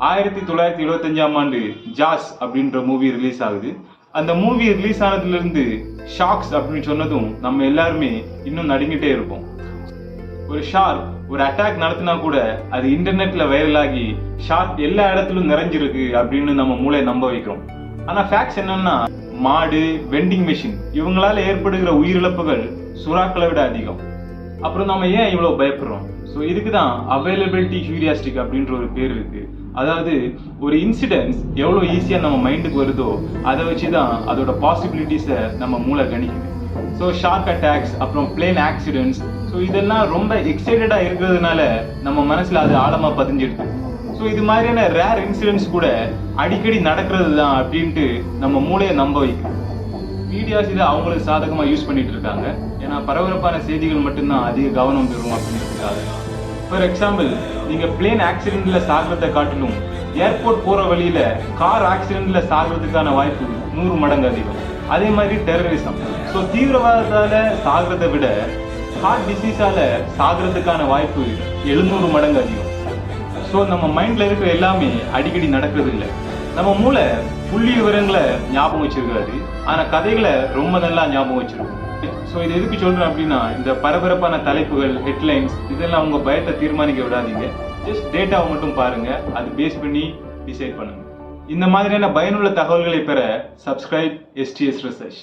1975ஆம் ஆண்டு ஜாஸ் அப்படின்ற movie release ஆகுது. அந்த மூவி ரிலீஸ் ஆனதுல இருந்து ஷார்க்ஸ் அப்படின்னு சொன்னதும் நம்ம எல்லாருமே இன்னும் நடுங்கிட்டே இருப்போம். ஒரு ஷார்க் ஒரு அட்டாக் நடத்தினா கூட அது இன்டர்நெட்ல வைரல் ஆகி ஷார்க் எல்லா இடத்துலயும் நிறைஞ்சிருக்கு அப்படின்னு நம்ம மூளை நம்ப வைக்கிறோம். ஆனா ஃபேக்ட்ஸ் என்னன்னா, மாடு, வெண்டிங் மெஷின் இவங்களால ஏற்படுகிற உயிரிழப்புகள் சுறாக்களை விட அதிகம். அப்புறம் நம்ம ஏன் இவ்வளவு பயப்படுறோம்? ஸோ இதுக்கு தான் அவைலபிலிட்டி ஹியூரியாஸ்டிக் அப்படின்ற ஒரு பேர் இருக்கு. அதாவது ஒரு இன்சிடென்ட்ஸ் எவ்வளோ ஈஸியாக நம்ம மைண்டுக்கு வருதோ அதை வச்சு தான் அதோட பாசிபிலிட்டிஸை நம்ம மூளை கணிக்குது. ஸோ ஷார்க் அட்டாக்ஸ், அப்புறம் பிளேன் ஆக்சிடென்ட்ஸ், ஸோ இதெல்லாம் ரொம்ப எக்ஸைட்டடாக இருக்கிறதுனால நம்ம மனசில் அது ஆழமாக பதிஞ்சிருக்கு. ஸோ இது மாதிரியான ரேர் இன்சிடென்ட்ஸ் கூட அடிக்கடி நடக்கிறது தான் அப்படின்ட்டு நம்ம மூளையை நம்ப வைக்கும். மீடியாஸ் இதை அவங்களுக்கு சாதகமாக யூஸ் பண்ணிட்டு இருக்காங்க. ஏன்னா பரபரப்பான செய்திகள் மட்டும்தான் அதிக கவனம் பெறும் அப்படின்றதுக்காக. ஃபார் எக்ஸாம்பிள், நீங்கள் பிளேன் ஆக்சிடென்ட்ல சாகிறத காட்டிலும் ஏர்போர்ட் போகிற வழியில் கார் ஆக்சிடென்ட்ல சாகிறதுக்கான வாய்ப்பு 100 மடங்கு அதிகம். அதே மாதிரி டெரரிசம். ஸோ தீவிரவாதத்தால சாகிறத விட ஹார்ட் டிசீஸால சாகிறதுக்கான வாய்ப்பு 700 மடங்கு அதிகம். ஸோ நம்ம மைண்ட்ல இருக்கிற எல்லாமே அடிக்கடி நடக்கிறது இல்லை. நம்ம மூளை புள்ளி விவரங்களை ஞாபகம் வச்சிருக்காது, ஆனால் கதைகளை ரொம்ப நல்லா ஞாபகம் வச்சிருக்கும். ஸோ இது எதுக்கு சொல்றேன் அப்படின்னா, இந்த பரபரப்பான தலைப்புகள், ஹெட்லைன்ஸ் இதெல்லாம் உங்க பயத்தை தீர்மானிக்க விடாதீங்க. ஜஸ்ட் டேட்டாவை மட்டும் பாருங்க, அது பேஸ் பண்ணி டிசைட் பண்ணுங்க. இந்த மாதிரியான பயனுள்ள தகவல்களை பெற சப்ஸ்கிரைப் STS Research.